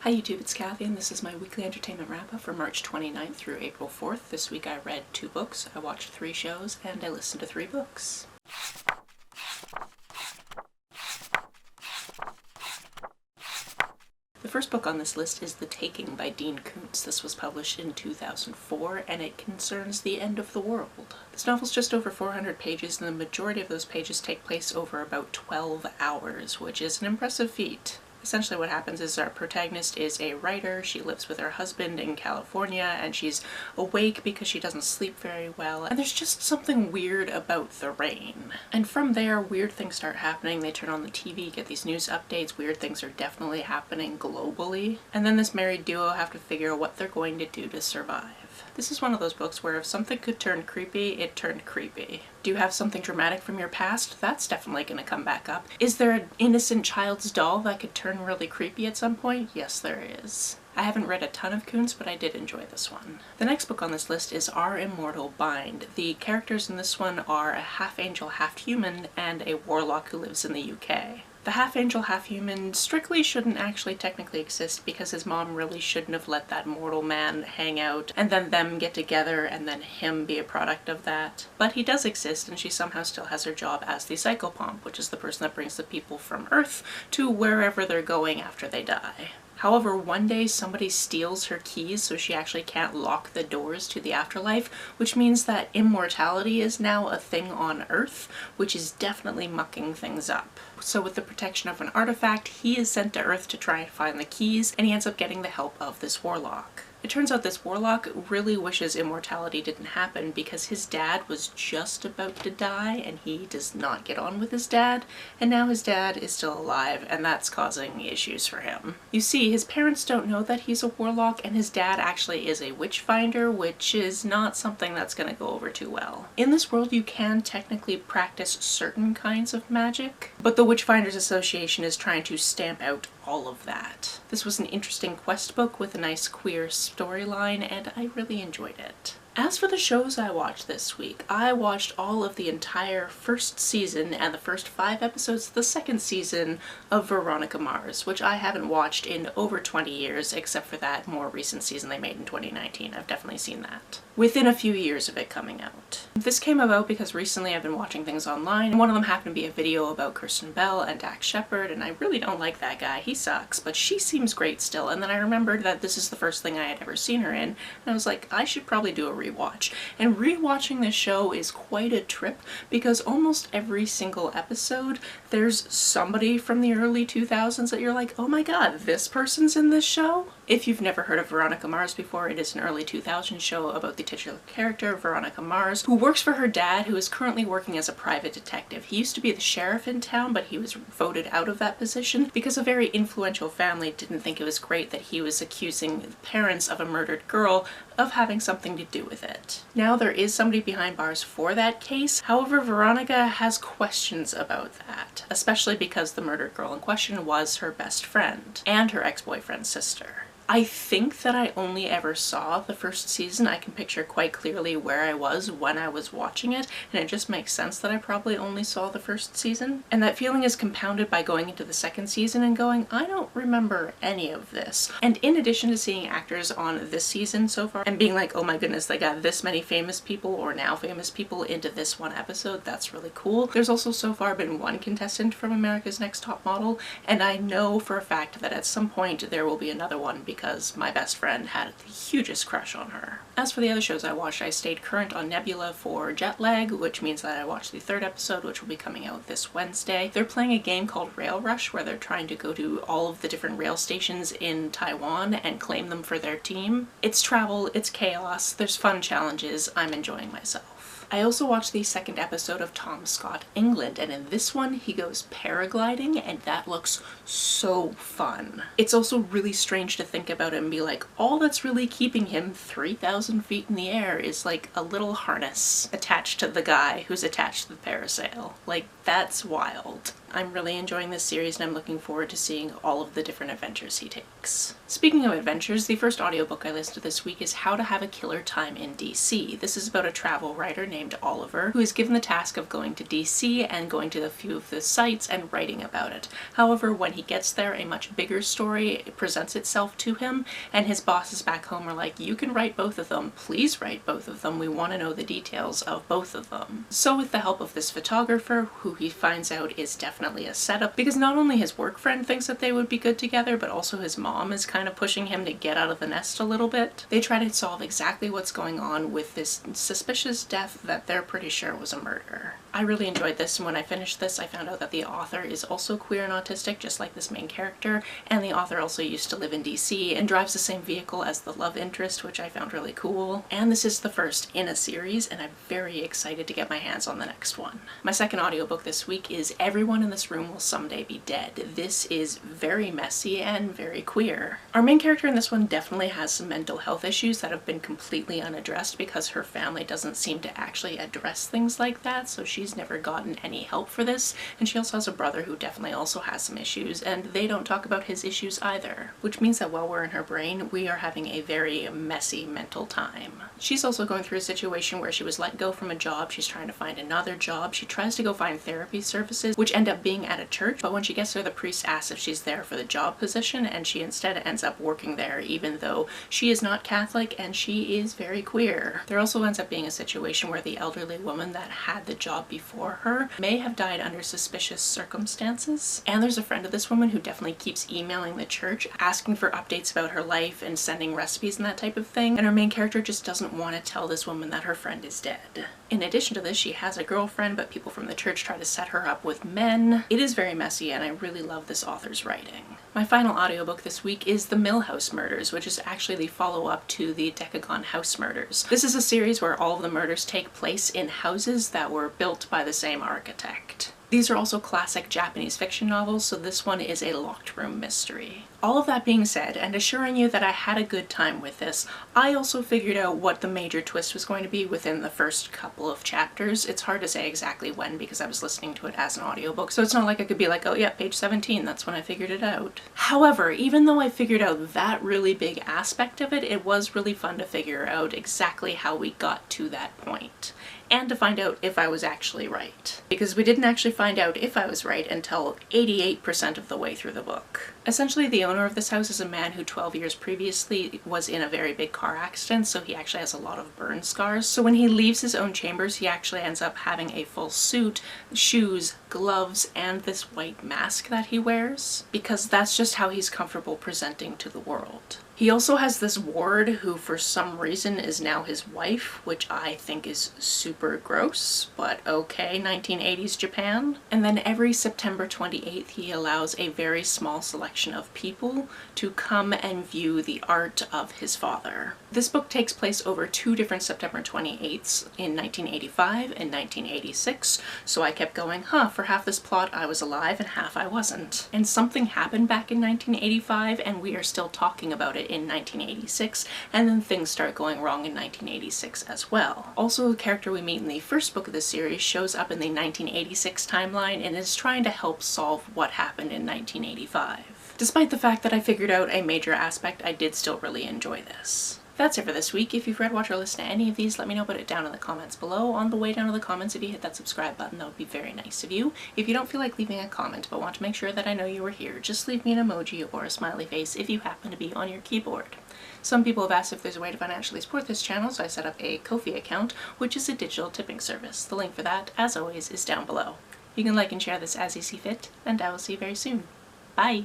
Hi YouTube, it's Kathy and this is my weekly entertainment wrap-up for March 29th through April 4th. This week I read 2 books, I watched 3 shows, and I listened to 3 books. The first book on this list is The Taking by Dean Koontz. This was published in 2004 and it concerns the end of the world. This novel's just over 400 pages and the majority of those pages take place over about 12 hours, which is an impressive feat. Essentially what happens is our protagonist is a writer. She lives with her husband in California and she's awake because she doesn't sleep very well, and there's just something weird about the rain. And from there, weird things start happening. They turn on the TV, get these news updates, weird things are definitely happening globally, and then this married duo have to figure out what they're going to do to survive. This is one of those books where if something could turn creepy, it turned creepy. Do you have something dramatic from your past? That's definitely going to come back up. Is there an innocent child's doll that could turn really creepy at some point? Yes, there is. I haven't read a ton of Koontz, but I did enjoy this one. The next book on this list is Our Immortal Bind. The characters in this one are a half-angel, half-human, and a warlock who lives in the UK. The half-angel, half-human strictly shouldn't actually technically exist because his mom really shouldn't have let that mortal man hang out and then them get together and then him be a product of that. But he does exist and she somehow still has her job as the psychopomp, which is the person that brings the people from Earth to wherever they're going after they die. However, one day somebody steals her keys so she actually can't lock the doors to the afterlife, which means that immortality is now a thing on Earth, which is definitely mucking things up. So with the protection of an artifact, he is sent to Earth to try and find the keys, and he ends up getting the help of this warlock. It turns out this warlock really wishes immortality didn't happen because his dad was just about to die and he does not get on with his dad, and now his dad is still alive and that's causing issues for him. You see, his parents don't know that he's a warlock and his dad actually is a witch finder, which is not something that's going to go over too well. In this world you can technically practice certain kinds of magic, but the Witchfinders Association is trying to stamp out all of that. This was an interesting quest book with a nice queer storyline and I really enjoyed it. As for the shows I watched this week, I watched all of the entire first season and the first 5 episodes of the second season of Veronica Mars, which I haven't watched in over 20 years except for that more recent season they made in 2019. I've definitely seen that. Within a few years of it coming out. This came about because recently I've been watching things online and one of them happened to be a video about Kirsten Bell and Dax Shepard, and I really don't like that guy. He sucks, but she seems great still, and then I remembered that this is the first thing I had ever seen her in, and I was like, I should probably do a rewatch. And rewatching this show is quite a trip because almost every single episode there's somebody from the early 2000s that you're like, oh my god, this person's in this show? If you've never heard of Veronica Mars before, it is an early 2000s show about the titular character, Veronica Mars, who works for her dad, who is currently working as a private detective. He used to be the sheriff in town, but he was voted out of that position because a very influential family didn't think it was great that he was accusing the parents of a murdered girl of having something to do with it. Now there is somebody behind bars for that case, however Veronica has questions about that, especially because the murdered girl in question was her best friend and her ex-boyfriend's sister. I think that I only ever saw the first season. I can picture quite clearly where I was when I was watching it, and it just makes sense that I probably only saw the first season. And that feeling is compounded by going into the second season and going, I don't remember any of this. And in addition to seeing actors on this season so far and being like, oh my goodness, they got this many famous people or now famous people into this one episode, that's really cool. There's also so far been one contestant from America's Next Top Model, and I know for a fact that at some point there will be another one because my best friend had the hugest crush on her. As for the other shows I watched, I stayed current on Nebula for jet lag, which means that I watched the 3rd episode, which will be coming out this Wednesday. They're playing a game called Rail Rush, where they're trying to go to all of the different rail stations in Taiwan and claim them for their team. It's travel, it's chaos, there's fun challenges, I'm enjoying myself. I also watched the 2nd episode of Tom Scott England, and in this one he goes paragliding and that looks so fun. It's also really strange to think about it and be like, all that's really keeping him 3,000 feet in the air is like a little harness attached to the guy who's attached to the parasail. Like, that's wild. I'm really enjoying this series and I'm looking forward to seeing all of the different adventures he takes. Speaking of adventures, the first audiobook I listed this week is How to Have a Killer Time in DC. This is about a travel writer named Oliver who is given the task of going to DC and going to a few of the sites and writing about it. However, when he gets there, a much bigger story presents itself to him, and his bosses back home are like, you can write both of them, please write both of them, we want to know the details of both of them. So with the help of this photographer, who he finds out is definitely a setup, because not only his work friend thinks that they would be good together, but also his mom is kind of pushing him to get out of the nest a little bit. They try to solve exactly what's going on with this suspicious death that they're pretty sure was a murder. I really enjoyed this, and when I finished this I found out that the author is also queer and autistic, just like this main character, and the author also used to live in DC and drives the same vehicle as the love interest, which I found really cool. And this is the first in a series, and I'm very excited to get my hands on the next one. My second audiobook this week is Everyone in This Room Will Someday Be Dead. This is very messy and very queer. Our main character in this one definitely has some mental health issues that have been completely unaddressed because her family doesn't seem to actually address things like that, so she's never gotten any help for this, and she also has a brother who definitely also has some issues, and they don't talk about his issues either, which means that while we're in her brain, we are having a very messy mental time. She's also going through a situation where she was let go from a job, she's trying to find another job, she tries to go find therapy services, which end up being at a church, but when she gets there, the priest asks if she's there for the job position, and she instead ends up working there even though she is not Catholic and she is very queer. There also ends up being a situation where the elderly woman that had the job before her may have died under suspicious circumstances, and there's a friend of this woman who definitely keeps emailing the church asking for updates about her life and sending recipes and that type of thing, and our main character just doesn't want to tell this woman that her friend is dead. In addition to this, she has a girlfriend, but people from the church try to set her up with men. It is very messy, and I really love this author's writing. My final audiobook this week is The Mill House Murders, which is actually the follow-up to the Decagon House Murders. This is a series where all of the murders take place in houses that were built by the same architect. These are also classic Japanese fiction novels, so this one is a locked room mystery. All of that being said, and assuring you that I had a good time with this, I also figured out what the major twist was going to be within the first couple of chapters. It's hard to say exactly when because I was listening to it as an audiobook, so it's not like I could be like, oh yeah, page 17, that's when I figured it out. However, even though I figured out that really big aspect of it, it was really fun to figure out exactly how we got to that point. And to find out if I was actually right. Because we didn't actually find out if I was right until 88% of the way through the book. Essentially, the owner of this house is a man who 12 years previously was in a very big car accident, so he actually has a lot of burn scars. So when he leaves his own chambers, he actually ends up having a full suit, shoes, gloves, and this white mask that he wears, because that's just how he's comfortable presenting to the world. He also has this ward who for some reason is now his wife, which I think is super gross, but okay, 1980s Japan. And then every September 28th he allows a very small selection of people to come and view the art of his father. This book takes place over two different September 28ths in 1985 and 1986, so I kept going, for half this plot I was alive and half I wasn't. And something happened back in 1985 and we are still talking about it in 1986, and then things start going wrong in 1986 as well. Also, the character we meet in the first book of the series shows up in the 1986 timeline and is trying to help solve what happened in 1985. Despite the fact that I figured out a major aspect, I did still really enjoy this. That's it for this week. If you've read, watched, or listened to any of these, let me know about it down in the comments below. On the way down to the comments, if you hit that subscribe button, that would be very nice of you. If you don't feel like leaving a comment but want to make sure that I know you were here, just leave me an emoji or a smiley face if you happen to be on your keyboard. Some people have asked if there's a way to financially support this channel, so I set up a Ko-fi account, which is a digital tipping service. The link for that, as always, is down below. You can like and share this as you see fit, and I will see you very soon. Bye!